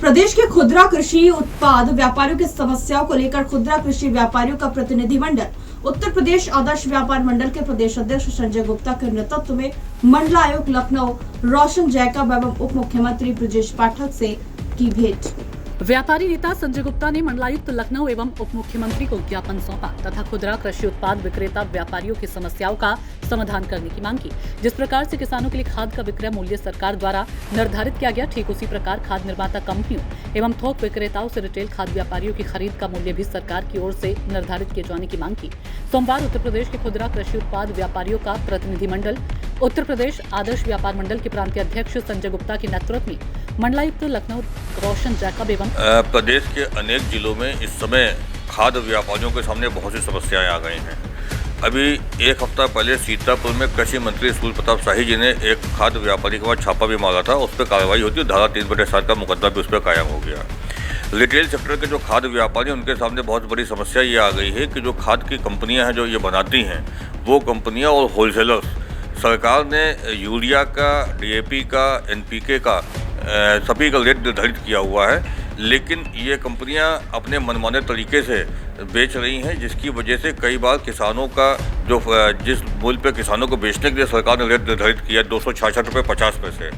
प्रदेश के खुदरा कृषि उत्पाद व्यापारियों की समस्याओं को लेकर खुदरा कृषि व्यापारियों का प्रतिनिधिमंडल उत्तर प्रदेश आदर्श व्यापार मंडल के प्रदेश अध्यक्ष संजय गुप्ता के नेतृत्व में मंडलायुक्त लखनऊ रोशन जैकब एवं उप मुख्यमंत्री ब्रजेश पाठक से की भेंट। व्यापारी नेता संजय गुप्ता ने मंडलायुक्त लखनऊ एवं उप मुख्यमंत्री को ज्ञापन सौंपा तथा खुदरा कृषि उत्पाद विक्रेता व्यापारियों की समस्याओं का समाधान करने की मांग की। जिस प्रकार से किसानों के लिए खाद का विक्रय मूल्य सरकार द्वारा निर्धारित किया गया, ठीक उसी प्रकार खाद निर्माता कंपनियों एवं थोक विक्रेताओं से रिटेल खाद व्यापारियों की खरीद का मूल्य भी सरकार की ओर से निर्धारित किए जाने की मांग की। सोमवार उत्तर प्रदेश के खुदरा कृषि उत्पाद व्यापारियों का प्रतिनिधिमंडल उत्तर प्रदेश आदर्श व्यापार मंडल के प्रांतीय अध्यक्ष संजय गुप्ता के नेतृत्व में मंडलायुक्त लखनऊ रोशन जैकब एवं प्रदेश के अनेक जिलों में इस समय खाद व्यापारियों के सामने बहुत सी समस्याएं आ गई हैं। अभी एक हफ्ता पहले सीतापुर में कृषि मंत्री सूर्य प्रताप शाही जी ने एक खाद व्यापारी के बाद छापा भी मारा था। उस पर कार्रवाई होती है, धारा 3/7 का मुकदमा भी उस पर कायम हो गया। रिटेल सेक्टर के जो खाद व्यापारी हैं उनके सामने बहुत बड़ी समस्या ये आ गई है कि जो खाद की कंपनियां हैं जो ये बनाती हैं, वो कंपनियां और होलसेलर्स, सरकार ने यूरिया का, DAP का, NPK का सभी का रेट निर्धारित किया हुआ है, लेकिन ये कंपनियां अपने मनमाने तरीके से बेच रही हैं, जिसकी वजह से कई बार किसानों का जो जिस मूल्य पे किसानों को बेचने के लिए सरकार ने रेट निर्धारित किया 266 रुपये 50 पैसे,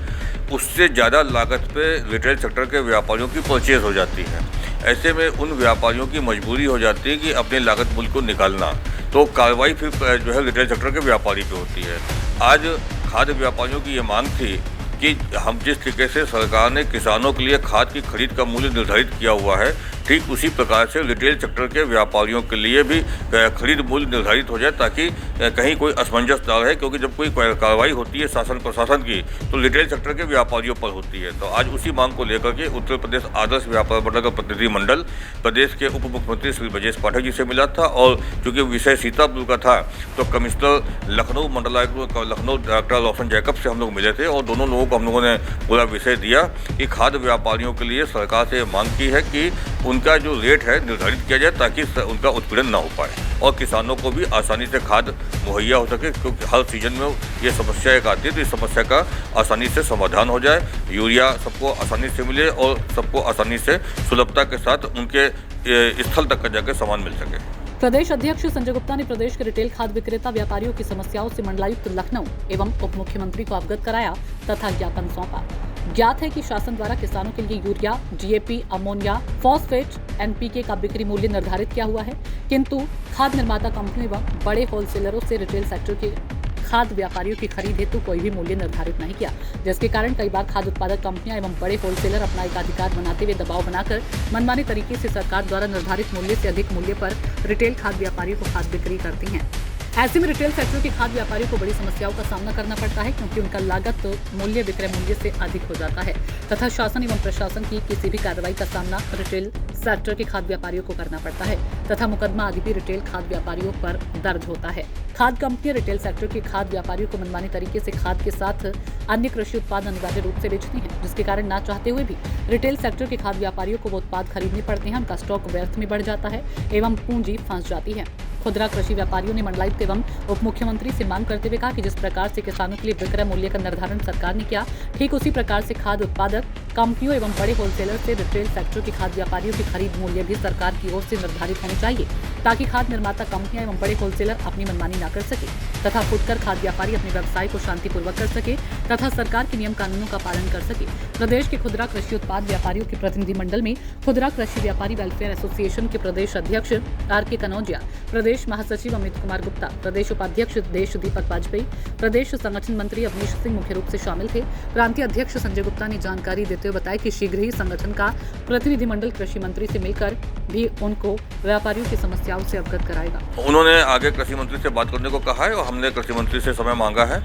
उससे ज़्यादा लागत पे रिटेल सेक्टर के व्यापारियों की परचेज हो जाती है। ऐसे में उन व्यापारियों की मजबूरी हो जाती है कि अपने लागत मूल्य को निकालना, तो कार्रवाई फिर जो है रिटेल सेक्टर के व्यापारी पे होती है। आज खाद व्यापारियों की ये मांग थी कि हम जिस तरीके से सरकार ने किसानों के लिए खाद की खरीद का मूल्य निर्धारित किया हुआ है, ठीक उसी प्रकार से रिटेल सेक्टर के व्यापारियों के लिए भी खरीद मूल्य निर्धारित हो जाए, ताकि कहीं कोई असमंजस ना रहे। क्योंकि जब कोई कार्रवाई होती है शासन प्रशासन की, तो रिटेल सेक्टर के व्यापारियों पर होती है। तो आज उसी मांग को लेकर के उत्तर प्रदेश आदर्श व्यापार मंडल का प्रतिनिधिमंडल प्रदेश के उप मुख्यमंत्री श्री ब्रजेश पाठक जी से मिला था, और चूँकि विषय सीतापुर का था तो कमिश्नर लखनऊ मंडलायुक्त लखनऊ डॉक्टर रोशन जैकब से हम लोग मिले थे, और दोनों लोगों को हम लोगों ने पूरा विषय दिया कि खाद व्यापारियों के लिए सरकार से मांग की है कि उनका जो रेट है निर्धारित किया जाए, ताकि उनका उत्पीड़न ना हो पाए और किसानों को भी आसानी से खाद मुहैया हो सके। क्योंकि हर सीजन में ये समस्या एक आती है, तो इस समस्या का आसानी से समाधान हो जाए, यूरिया सबको आसानी से मिले और सबको आसानी से सुलभता के साथ उनके स्थल तक जाकर सामान मिल सके। प्रदेश अध्यक्ष संजय गुप्ता ने प्रदेश के रिटेल खाद विक्रेता व्यापारियों की समस्याओं से मंडलायुक्त लखनऊ एवं उप मुख्यमंत्री को अवगत कराया तथा ज्ञापन सौंपा। ज्ञात है कि शासन द्वारा किसानों के लिए urea, DAP, ammonia, phosphate, NPK का बिक्री मूल्य निर्धारित किया हुआ है, किंतु खाद निर्माता कंपनी व बड़े होलसेलरों से रिटेल सेक्टर के खाद व्यापारियों की खरीद हेतु कोई भी मूल्य निर्धारित नहीं किया, जिसके कारण कई बार खाद उत्पादक कंपनियां एवं बड़े होलसेलर अपना एकाधिकार बनाते हुए दबाव बनाकर मनमाने तरीके से सरकार द्वारा निर्धारित मूल्य से अधिक मूल्य पर रिटेल खाद व्यापारियों को खाद बिक्री करती हैं। ऐसे में रिटेल सेक्टर के खाद व्यापारियों को बड़ी समस्याओं का सामना करना पड़ता है, क्योंकि उनका लागत मूल्य विक्रय मूल्य से अधिक हो जाता है तथा शासन एवं प्रशासन की किसी भी कार्रवाई का सामना रिटेल सेक्टर के खाद व्यापारियों को करना पड़ता है तथा मुकदमा आदि भी रिटेल खाद व्यापारियों पर दर्ज होता है। खाद कंपनियां रिटेल सेक्टर के खाद व्यापारियों को मनमानी तरीके से खाद के साथ अन्य कृषि उत्पाद अनिवार्य रूप से बेचती हैं, जिसके कारण ना चाहते हुए भी रिटेल सेक्टर के खाद व्यापारियों को वो उत्पाद खरीदने पड़ते हैं। उनका स्टॉक व्यर्थ में बढ़ जाता है एवं पूंजी फंस जाती है। खुदरा कृषि व्यापारियों ने मंडलायुक्त एवं उप मुख्यमंत्री से मांग करते हुए कहा कि जिस प्रकार से किसानों के लिए विक्रय मूल्य का निर्धारण सरकार ने किया, ठीक उसी प्रकार से खाद उत्पादक कंपनियों एवं बड़े होलसेलर से रिटेल सेक्टर के खाद व्यापारियों की खरीद मूल्य भी सरकार की ओर से निर्धारित होने चाहिए, ताकि खाद निर्माता कंपनियां एवं बड़े होलसेलर अपनी मनमानी न कर सके तथा फुटकर खाद व्यापारी अपने व्यवसाय को शांतिपूर्वक कर सके तथा सरकार के नियम कानूनों का पालन कर सके। प्रदेश के खुदरा कृषि उत्पाद व्यापारियों के प्रतिनिधिमंडल में खुदरा कृषि व्यापारी वेलफेयर एसोसिएशन के प्रदेश अध्यक्ष RK कनौजिया, प्रदेश महासचिव अमित कुमार गुप्ता, प्रदेश उपाध्यक्ष देश दीपक वाजपेयी, प्रदेश संगठन मंत्री अवनीश सिंह मुख्य रूप से शामिल थे। प्रांतीय अध्यक्ष संजय गुप्ता ने जानकारी देते हुए बताया कि शीघ्र ही संगठन का प्रतिनिधिमंडल कृषि मंत्री से मिलकर भी उनको व्यापारियों की समस्याओं से अवगत कराएगा। उन्होंने आगे कृषि मंत्री से बात करने को कहा है और हमने कृषि मंत्री से समय मांगा है।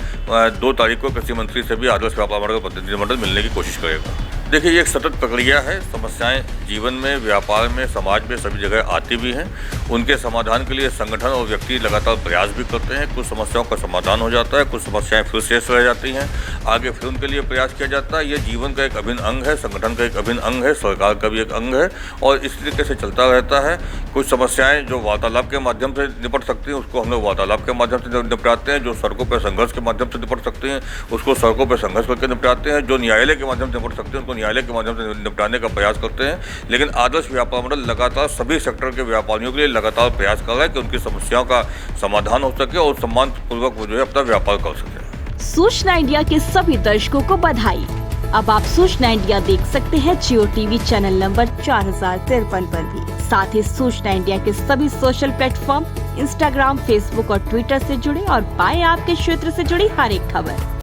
2 तारीख को कृषि मंत्री से भी आदर्श व्यापार मंडल का प्रतिनिधिमंडल मिलने की कोशिश करेगा। देखिए, ये एक सतत प्रक्रिया है, समस्याएं जीवन में, व्यापार में, समाज में सभी जगह आती भी हैं। उनके समाधान के लिए संगठन और व्यक्ति लगातार प्रयास भी करते हैं। कुछ समस्याओं का समाधान हो जाता है, कुछ समस्याएं फिर शेष रह जाती हैं, आगे फिर उनके लिए प्रयास किया जाता है। ये जीवन का एक अभिन्न अंग है, संगठन का एक अभिन्न अंग है, सरकार का भी एक अंग है और इस तरीके से चलता रहता है। कुछ समस्याएं जो वार्तालाप के माध्यम से निपट सकती हैं उसको हम लोग वार्तालाप के माध्यम से निपटाते हैं। जो सड़कों पर संघर्ष के माध्यम से निपट सकते हैं उसको सड़कों पर संघर्ष करके निपटाते हैं। जो न्यायालय के माध्यम से निपट सकते हैं उनको न्यायालय के माध्यम से निपटाने का प्रयास करते हैं। लेकिन आदर्श व्यापार मंडल लगातार सभी सेक्टर के व्यापारियों के लिए लगातार प्रयास कर रहा है कि उनकी समस्याओं का समाधान हो सके और सम्मानपूर्वक वो जो है अपना व्यापार कर सके। सूचना इंडिया के सभी दर्शकों को बधाई। अब आप सूचना इंडिया देख सकते हैं जियो टीवी चैनल नंबर 4053 पर भी। साथ ही सूचना इंडिया के सभी सोशल प्लेटफॉर्म इंस्टाग्राम, फेसबुक और ट्विटर से जुड़े और पाएं आपके क्षेत्र से जुड़ी हर एक खबर।